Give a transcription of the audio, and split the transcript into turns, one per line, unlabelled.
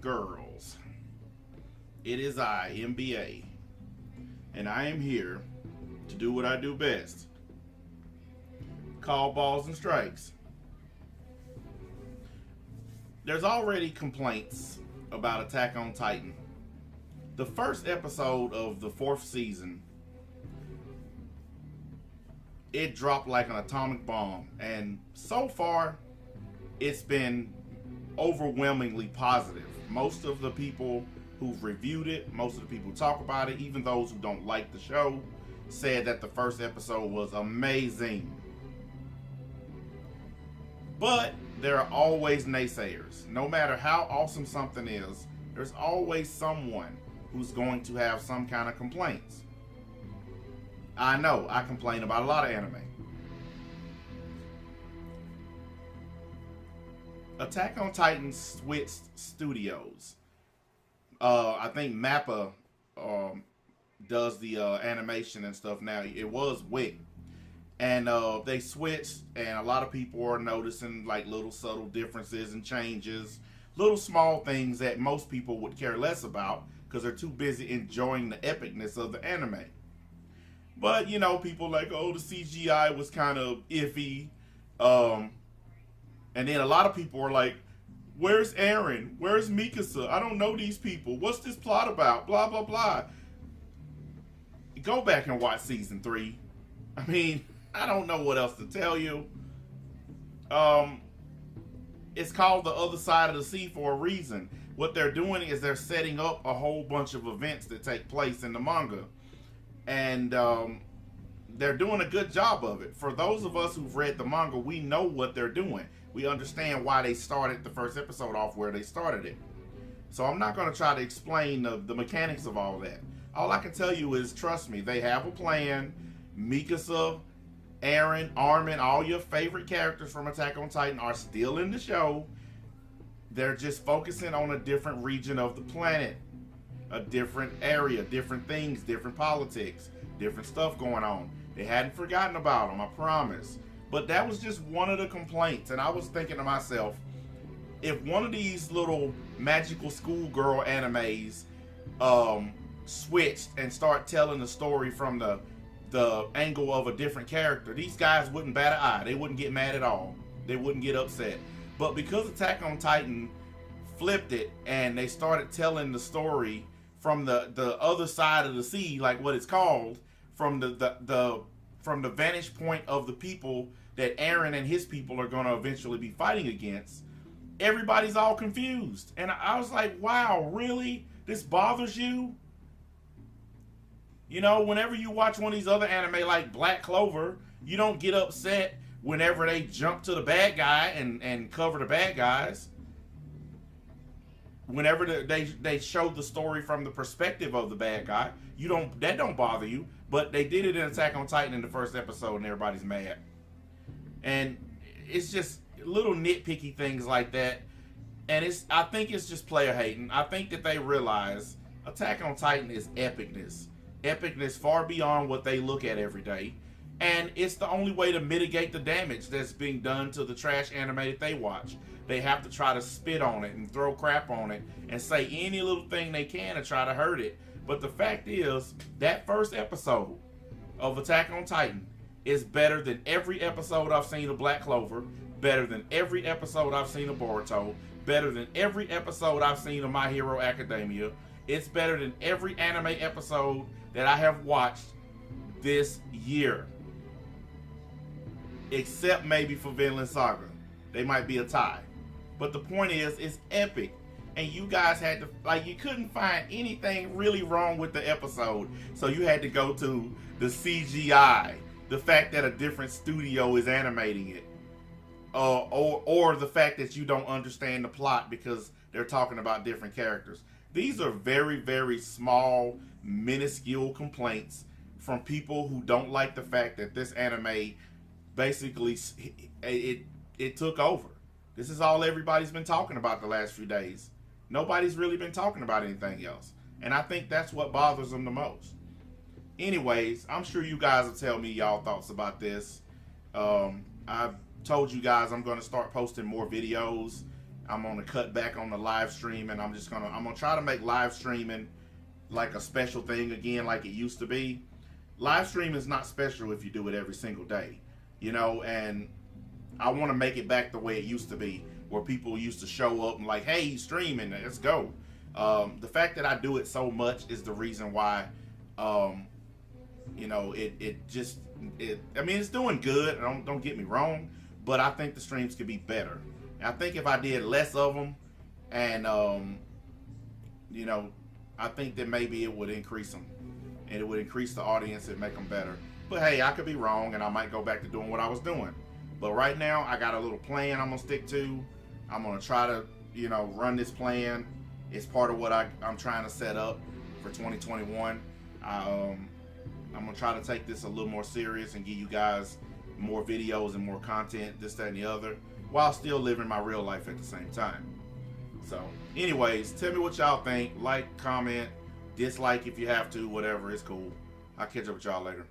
girls. It is I, MBA, and I am here to do what I do best. Call balls and strikes. There's already complaints about Attack on Titan. The first episode of the 4th season, it dropped like an atomic bomb, and so far it's been overwhelmingly positive. Most of the people who've reviewed it, most of the people who talk about it, even those who don't like the show, said that the first episode was amazing. But there are always naysayers. No matter how awesome something is, there's always someone who's going to have some kind of complaints. I know, I complain about a lot of anime. Attack on Titan switched studios. I think Mappa does the animation and stuff now. It was Wick. And they switched, and a lot of people are noticing like little subtle differences and changes. Little small things that most people would care less about because they're too busy enjoying the epicness of the anime. But, you know, people like, oh, the CGI was kind of iffy. And then a lot of people are like, where's Eren? Where's Mikasa? I don't know these people. What's this plot about? Blah, blah, blah. Go back and watch season 3. I mean, I don't know what else to tell you. It's called The Other Side of the Sea for a reason. What they're doing is they're setting up a whole bunch of events that take place in the manga. And they're doing a good job of it. For those of us who've read the manga, we know what they're doing. We understand why they started the first episode off where they started it. So I'm not going to try to explain the mechanics of all that. All I can tell you is, trust me, they have a plan. Mikasa, Eren, Armin, all your favorite characters from Attack on Titan are still in the show. They're just focusing on a different region of the planet. A different area, different things, different politics, different stuff going on. They hadn't forgotten about them, I promise. But that was just one of the complaints. And I was thinking to myself, if one of these little magical schoolgirl animes switched and start telling the story from the angle of a different character, these guys wouldn't bat an eye. They wouldn't get mad at all. They wouldn't get upset. But because Attack on Titan flipped it and they started telling the story from the other side of the sea, like what it's called, from the vantage point of the people that Eren and his people are going to eventually be fighting against, everybody's all confused. And I was like, wow, really? This bothers you? You know, whenever you watch one of these other anime like Black Clover, you don't get upset whenever they jump to the bad guy and cover the bad guys. Whenever they show the story from the perspective of the bad guy, that don't bother you. But they did it in Attack on Titan in the first episode, and everybody's mad. And it's just little nitpicky things like that. And I think it's just player hating. I think that they realize Attack on Titan is epicness. Epicness far beyond what they look at every day. And it's the only way to mitigate the damage that's being done to the trash anime that they watch. They have to try to spit on it and throw crap on it and say any little thing they can to try to hurt it. But the fact is, that first episode of Attack on Titan is better than every episode I've seen of Black Clover, better than every episode I've seen of Boruto, better than every episode I've seen of My Hero Academia. It's better than every anime episode that I have watched this year. Except maybe for Vinland Saga. They might be a tie. But the point is, it's epic. And you guys had to, you couldn't find anything really wrong with the episode. So you had to go to the CGI. The fact that a different studio is animating it. Or the fact that you don't understand the plot because they're talking about different characters. These are very, very small, minuscule complaints from people who don't like the fact that this anime basically, it took over. This is all everybody's been talking about the last few days. Nobody's really been talking about anything else. And I think that's what bothers them the most. Anyways, I'm sure you guys will tell me y'all thoughts about this. I've told you guys I'm going to start posting more videos I'm gonna cut back on the live streaming. I'm gonna try to make live streaming like a special thing again, like it used to be. Live streaming is not special if you do it every single day, you know. And I want to make it back the way it used to be, where people used to show up and like, hey, he's streaming, let's go. The fact that I do it so much is the reason why. You know, I mean, it's doing good. Don't get me wrong, but I think the streams could be better. And I think if I did less of them, and you know, I think that maybe it would increase them, and it would increase the audience and make them better. But hey, I could be wrong, and I might go back to doing what I was doing. But right now, I got a little plan I'm gonna stick to. I'm gonna try to, you know, run this plan. It's part of what I'm trying to set up for 2021. I'm gonna try to take this a little more serious and give you guys more videos and more content, this, that, and the other, while still living my real life at the same time. So, anyways, tell me what y'all think. Like, comment, dislike if you have to, whatever. It's cool. I'll catch up with y'all later.